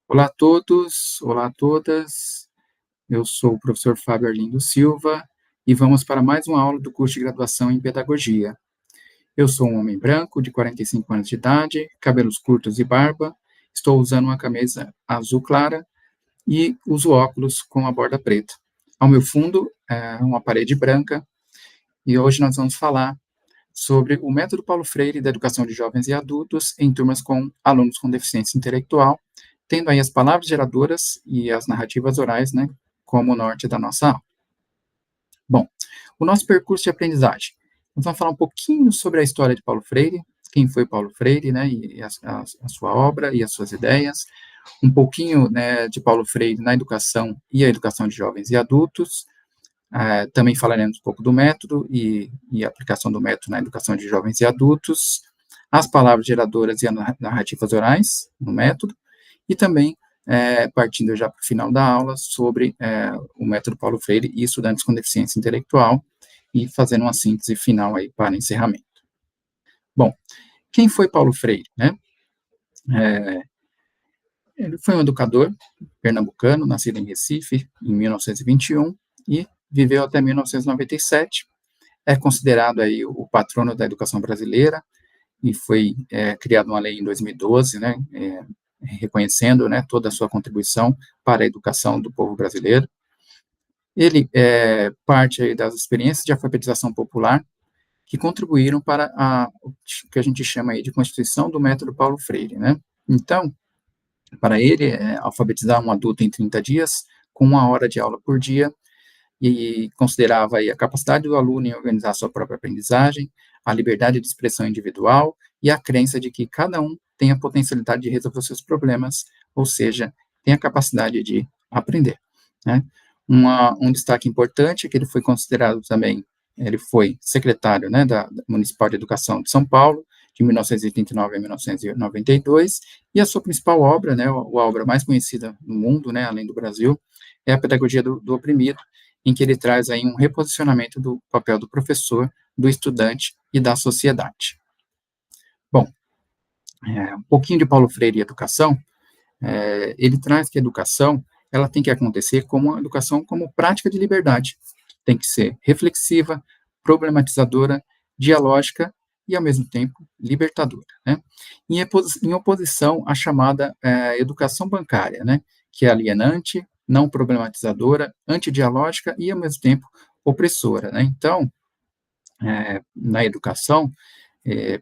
Olá a todos, olá a todas. Eu sou o professor Fábio Arlindo Silva e vamos para mais uma aula do curso de graduação em Pedagogia. Eu sou um homem branco, de 45 anos de idade, cabelos curtos e barba, estou usando uma camisa azul clara e uso óculos com a borda preta. Ao meu fundo, uma parede branca e hoje nós vamos falar sobre o método Paulo Freire da educação de jovens e adultos em turmas com alunos com deficiência intelectual, tendo aí as palavras geradoras e as narrativas orais, né, como o norte da nossa aula. Bom, o nosso percurso de aprendizagem. Nós vamos falar um pouquinho sobre a história de Paulo Freire, quem foi Paulo Freire, né, e a sua obra e as suas ideias, um pouquinho, né, de Paulo Freire na educação e a educação de jovens e adultos. Também falaremos um pouco do método e a aplicação do método na educação de jovens e adultos, as palavras geradoras e as narrativas orais no método, e também, partindo já para o final da aula, sobre o método Paulo Freire e estudantes com deficiência intelectual, e fazendo uma síntese final aí para encerramento. Bom, quem foi Paulo Freire, né? Ele foi um educador pernambucano, nascido em Recife, em 1921, e viveu até 1997. É considerado aí o patrono da educação brasileira, e foi criada uma lei em 2012, né, reconhecendo, né, toda a sua contribuição para a educação do povo brasileiro. Ele parte aí das experiências de alfabetização popular que contribuíram para o que a gente chama aí de constituição do método Paulo Freire, né? Então, para ele, alfabetizar um adulto em 30 dias, com 1 hora de aula por dia, e considerava aí a capacidade do aluno em organizar sua própria aprendizagem, a liberdade de expressão individual e a crença de que cada um tem a potencialidade de resolver seus problemas, ou seja, tem a capacidade de aprender, né? Um destaque importante é que ele foi considerado também, ele foi secretário, né, da Municipal de Educação de São Paulo, de 1989 a 1992, e a sua principal obra, né, a obra mais conhecida no mundo, né, além do Brasil, é a Pedagogia do Oprimido, em que ele traz aí um reposicionamento do papel do professor, do estudante e da sociedade. Bom, um pouquinho de Paulo Freire e educação. Ele traz que a educação, ela tem que acontecer como uma educação como prática de liberdade, tem que ser reflexiva, problematizadora, dialógica e, ao mesmo tempo, libertadora, né? Em oposição à chamada educação bancária, né, que é alienante, não problematizadora, antidialógica e, ao mesmo tempo, opressora, né? Então, na educação,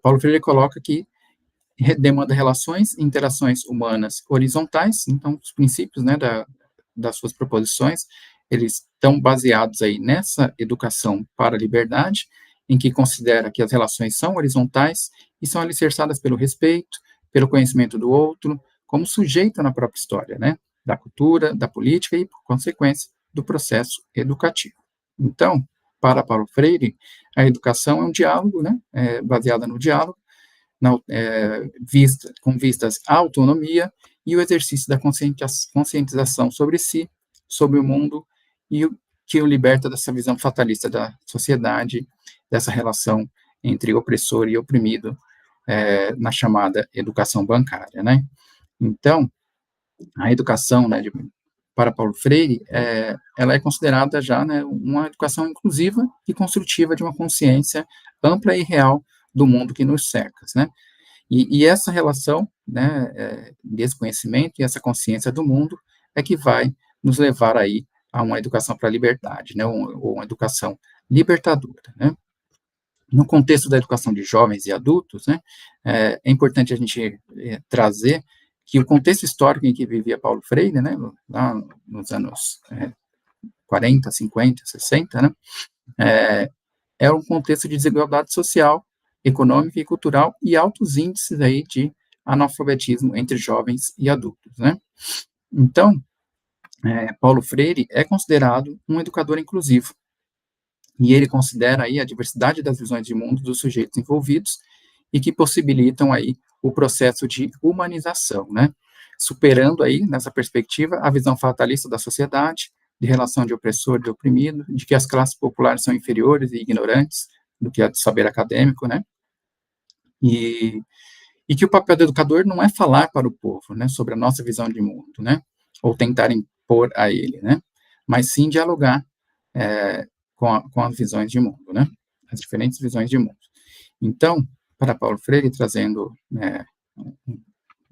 Paulo Freire coloca que demanda relações e interações humanas horizontais, então, os princípios, né, das suas proposições, eles estão baseados aí nessa educação para a liberdade, em que considera que as relações são horizontais e são alicerçadas pelo respeito, pelo conhecimento do outro, como sujeito na própria história, né, da cultura, da política e, por consequência, do processo educativo. Então, para Paulo Freire, a educação é um diálogo, né, baseada no diálogo, com vistas à autonomia e o exercício da conscientização sobre si, sobre o mundo, e que o liberta dessa visão fatalista da sociedade, dessa relação entre opressor e oprimido, na chamada educação bancária, né? Então, a educação, né, para Paulo Freire, ela é considerada já, né, uma educação inclusiva e construtiva de uma consciência ampla e real do mundo que nos cerca, né? E essa relação, né, desse conhecimento e essa consciência do mundo é que vai nos levar aí a uma educação para a liberdade, né, ou uma educação libertadora, né? No contexto da educação de jovens e adultos, né, é importante a gente trazer que o contexto histórico em que vivia Paulo Freire, né, lá nos anos 40, 50, 60, né, é um contexto de desigualdade social, econômica e cultural e altos índices aí de analfabetismo entre jovens e adultos, né? Então, Paulo Freire é considerado um educador inclusivo, e ele considera aí a diversidade das visões de mundo dos sujeitos envolvidos e que possibilitam aí o processo de humanização, né? Superando aí, nessa perspectiva, a visão fatalista da sociedade, de relação de opressor e oprimido, de que as classes populares são inferiores e ignorantes do que a de saber acadêmico, né? E e que o papel do educador não é falar para o povo, né, sobre a nossa visão de mundo, né, ou tentar impor a ele, né, mas sim dialogar com as visões de mundo, né, as diferentes visões de mundo. Então, para Paulo Freire, trazendo um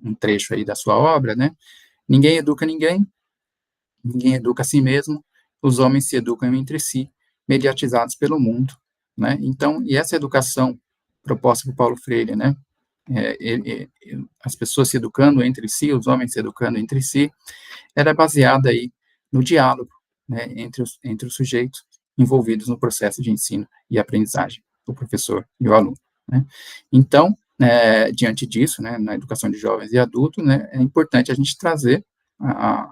um trecho aí da sua obra, né, ninguém educa ninguém, ninguém educa a si mesmo, os homens se educam entre si, mediatizados pelo mundo, né, então, e essa educação proposta por Paulo Freire, né, as pessoas se educando entre si, os homens se educando entre si, era baseada aí no diálogo, né, entre os sujeitos envolvidos no processo de ensino e aprendizagem, o professor e o aluno, né. Então, diante disso, né, na educação de jovens e adultos, né, é importante a gente trazer a,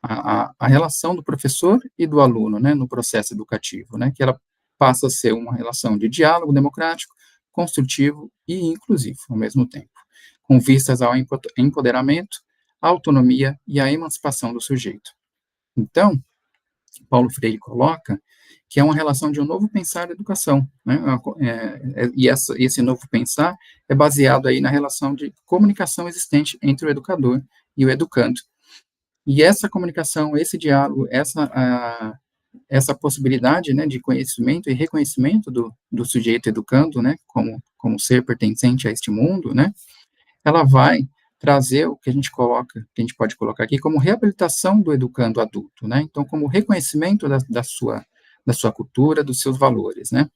a relação do professor e do aluno, né, no processo educativo, né, que ela passa a ser uma relação de diálogo democrático, construtivo e inclusivo ao mesmo tempo, com vistas ao empoderamento, à autonomia e à emancipação do sujeito. Então, Paulo Freire coloca que é uma relação de um novo pensar da educação, né, esse novo pensar é baseado aí na relação de comunicação existente entre o educador e o educando. E essa comunicação, esse diálogo, essa possibilidade, né, de conhecimento e reconhecimento do sujeito educando, né, como ser pertencente a este mundo, né, ela vai trazer o que a gente coloca, que a gente pode colocar aqui como reabilitação do educando adulto, né, então como reconhecimento da sua cultura, dos seus valores, né,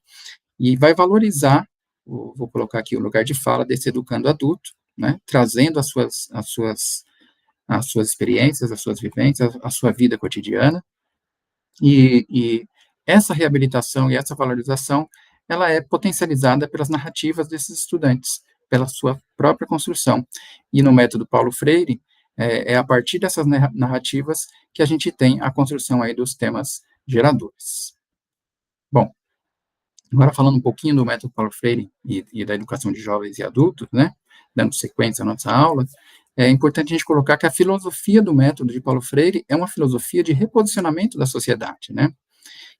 e vai valorizar, vou colocar aqui o lugar de fala desse educando adulto, né, trazendo as suas experiências, as suas vivências, a sua vida cotidiana, e essa reabilitação e essa valorização, ela é potencializada pelas narrativas desses estudantes, pela sua própria construção. E no método Paulo Freire, é a partir dessas narrativas que a gente tem a construção aí dos temas geradores. Bom, agora falando um pouquinho do método Paulo Freire e da educação de jovens e adultos, né, dando sequência à nossa aula, é importante a gente colocar que a filosofia do método de Paulo Freire é uma filosofia de reposicionamento da sociedade, né?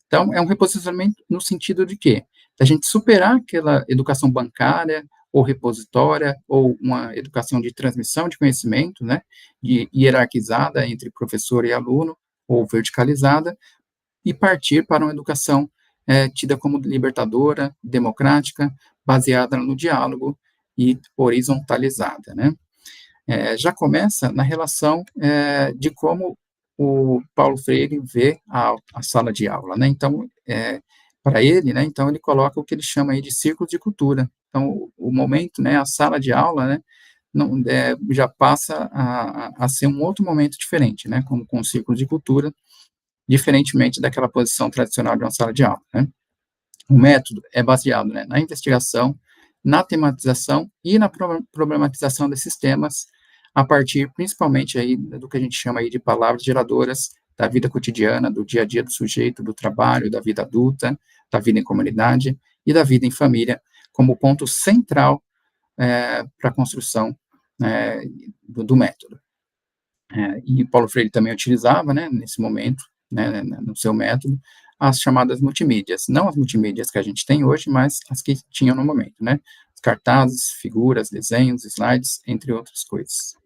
Então, é um reposicionamento no sentido de quê? Da gente superar aquela educação bancária ou repositória ou uma educação de transmissão de conhecimento, né, de hierarquizada entre professor e aluno ou verticalizada e partir para uma educação tida como libertadora, democrática, baseada no diálogo e horizontalizada, né? Já começa na relação de como o Paulo Freire vê a sala de aula, né? Então, para ele, né? Então ele coloca o que ele chama aí de círculos de cultura. Então, o momento, né? A sala de aula, né? Não, já passa a ser um outro momento diferente, né? Como com o círculo de cultura, diferentemente daquela posição tradicional de uma sala de aula, né? O método é baseado, né, na investigação, na tematização e na problematização desses temas, a partir principalmente aí do que a gente chama aí de palavras geradoras da vida cotidiana, do dia a dia do sujeito, do trabalho, da vida adulta, da vida em comunidade e da vida em família, como ponto central para a construção do método. E Paulo Freire também utilizava, né, nesse momento, né, no seu método, as chamadas multimídias, não as multimídias que a gente tem hoje, mas as que tinham no momento, né, cartazes, figuras, desenhos, slides, entre outras coisas.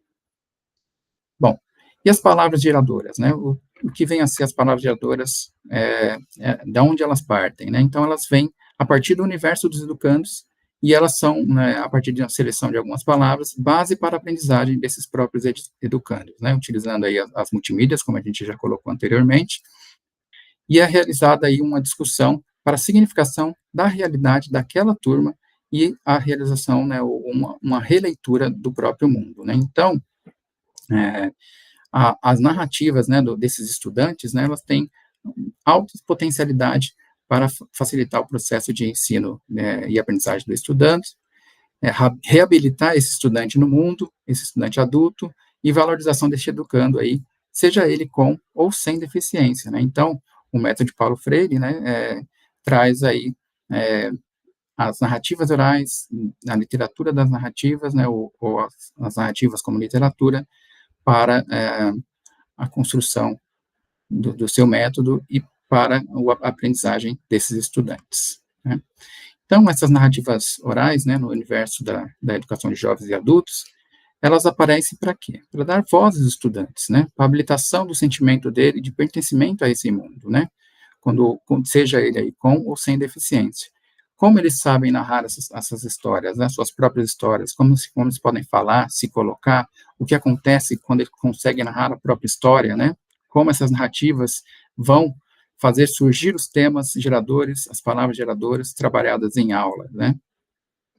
Bom, e as palavras geradoras, né, o que vem a ser as palavras geradoras, da onde elas partem, né, então elas vêm a partir do universo dos educandos, e elas são, né, a partir de uma seleção de algumas palavras, base para a aprendizagem desses próprios educandos, né, utilizando aí as multimídias, como a gente já colocou anteriormente, e é realizada aí uma discussão para a significação da realidade daquela turma e a realização, né, uma releitura do próprio mundo, né, então, as narrativas, né, desses estudantes, né, elas têm alta potencialidade para facilitar o processo de ensino, né, e aprendizagem do estudante, reabilitar esse estudante no mundo, esse estudante adulto, e valorização deste educando aí, seja ele com ou sem deficiência, né? Então, o método de Paulo Freire, né, traz aí as narrativas orais, a literatura das narrativas, né, ou as narrativas como literatura, para a construção do seu método e para a aprendizagem desses estudantes, né? Então, essas narrativas orais, né, no universo da educação de jovens e adultos, elas aparecem para quê? Para dar voz aos estudantes, né, para a habilitação do sentimento dele de pertencimento a esse mundo, né, seja ele aí com ou sem deficiência. Como eles sabem narrar essas histórias, né, suas próprias histórias, como eles podem falar, se colocar, o que acontece quando eles conseguem narrar a própria história, né, como essas narrativas vão fazer surgir os temas geradores, as palavras geradoras trabalhadas em aula, né.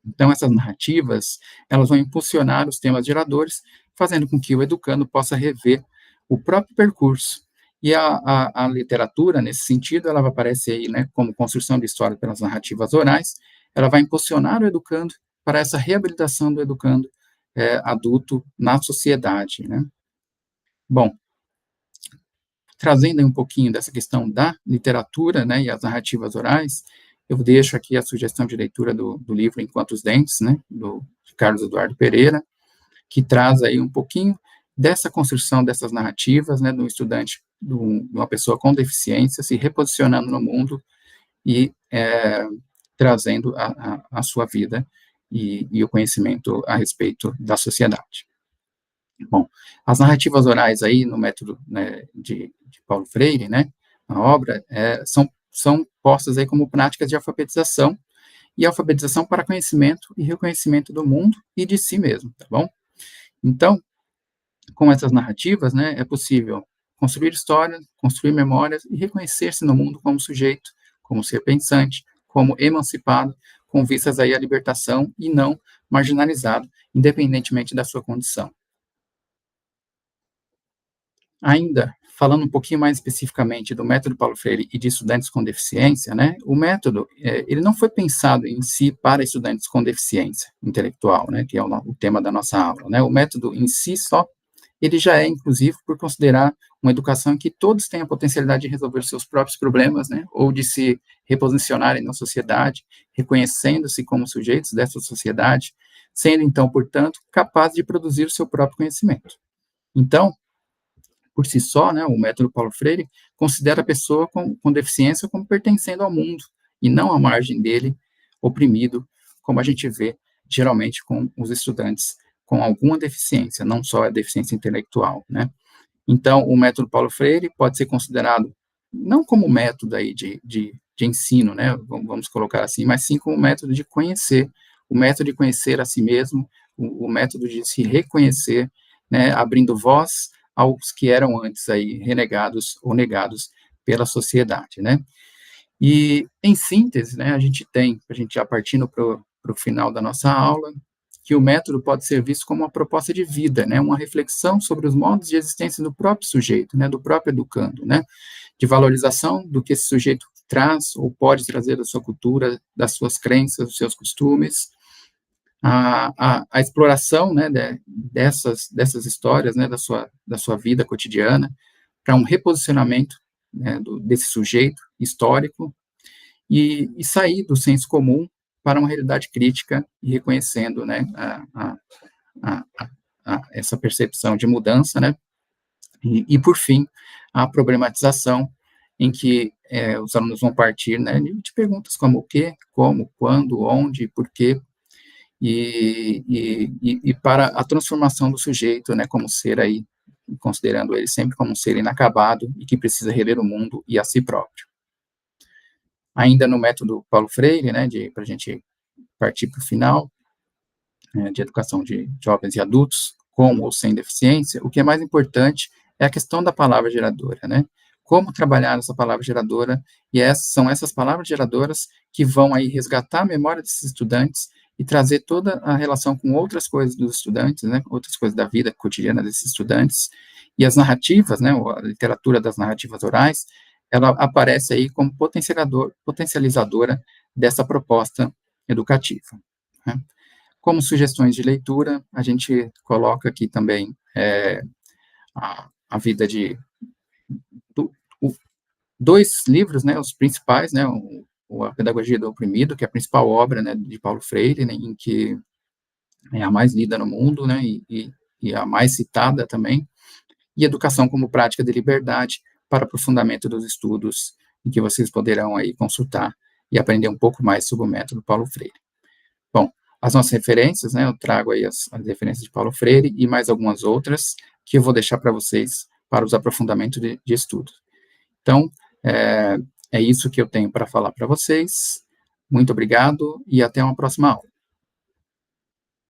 Então, essas narrativas, elas vão impulsionar os temas geradores, fazendo com que o educando possa rever o próprio percurso. E a literatura, nesse sentido, ela vai aparecer aí, né, como construção de história pelas narrativas orais, ela vai impulsionar o educando para essa reabilitação do educando adulto na sociedade, né. Bom, trazendo aí um pouquinho dessa questão da literatura, né, e as narrativas orais, eu deixo aqui a sugestão de leitura do livro Enquanto os Dentes, né, do de Carlos Eduardo Pereira, que traz aí um pouquinho dessa construção dessas narrativas, né, do estudante, de uma pessoa com deficiência se reposicionando no mundo e trazendo a sua vida e o conhecimento a respeito da sociedade. Bom, as narrativas orais aí no método, né, de Paulo Freire, né, na obra, são postas aí como práticas de alfabetização, e alfabetização para conhecimento e reconhecimento do mundo e de si mesmo, tá bom? Então, com essas narrativas, né, é possível construir histórias, construir memórias e reconhecer-se no mundo como sujeito, como ser pensante, como emancipado, com vistas aí à libertação e não marginalizado, independentemente da sua condição. Ainda, falando um pouquinho mais especificamente do método Paulo Freire e de estudantes com deficiência, né, o método, ele não foi pensado em si para estudantes com deficiência intelectual, né, que é o tema da nossa aula, né, o método em si só, ele já é inclusivo por considerar uma educação em que todos têm a potencialidade de resolver seus próprios problemas, né, ou de se reposicionarem na sociedade, reconhecendo-se como sujeitos dessa sociedade, sendo então, portanto, capazes de produzir o seu próprio conhecimento. Então, por si só, né, o método Paulo Freire considera a pessoa com deficiência como pertencendo ao mundo, e não à margem dele, oprimido, como a gente vê geralmente com os estudantes com alguma deficiência, não só a deficiência intelectual, né. Então, o método Paulo Freire pode ser considerado não como método aí de ensino, né, vamos colocar assim, mas sim como método de conhecer, o método de conhecer a si mesmo, o método de se reconhecer, né, abrindo voz aos que eram antes aí renegados ou negados pela sociedade, né. E, em síntese, né, a gente já partindo para o final da nossa aula, que o método pode ser visto como uma proposta de vida, né, uma reflexão sobre os modos de existência do próprio sujeito, né, do próprio educando, né, de valorização do que esse sujeito traz ou pode trazer da sua cultura, das suas crenças, dos seus costumes, a exploração, né, dessas histórias, né, da sua vida cotidiana, para um reposicionamento, né, desse sujeito histórico, e sair do senso comum para uma realidade crítica e reconhecendo, né, a, essa percepção de mudança, né, e por fim, a problematização, em que os alunos vão partir, né, de perguntas como o quê, como, quando, onde, por quê, e para a transformação do sujeito, né, como ser aí, considerando ele sempre como um ser inacabado e que precisa rever o mundo e a si próprio. Ainda no método Paulo Freire, né, para a gente partir para o final, de educação de jovens e adultos, com ou sem deficiência, o que é mais importante é a questão da palavra geradora, né? Como trabalhar essa palavra geradora, e são essas palavras geradoras que vão aí resgatar a memória desses estudantes e trazer toda a relação com outras coisas dos estudantes, né, outras coisas da vida cotidiana desses estudantes, e as narrativas, né, a literatura das narrativas orais, ela aparece aí como potencializadora dessa proposta educativa, né? Como sugestões de leitura, a gente coloca aqui também a vida do, o, dois livros, né, os principais, né, a Pedagogia do Oprimido, que é a principal obra, né, de Paulo Freire, né, em que é a mais lida no mundo, né, e a mais citada também, e Educação como Prática de Liberdade para Aprofundamento dos Estudos, em que vocês poderão aí consultar e aprender um pouco mais sobre o método Paulo Freire. Bom, as nossas referências, né, eu trago aí as referências de Paulo Freire e mais algumas outras que eu vou deixar para vocês para os aprofundamentos de estudo. Então, é isso que eu tenho para falar para vocês. Muito obrigado e até uma próxima aula.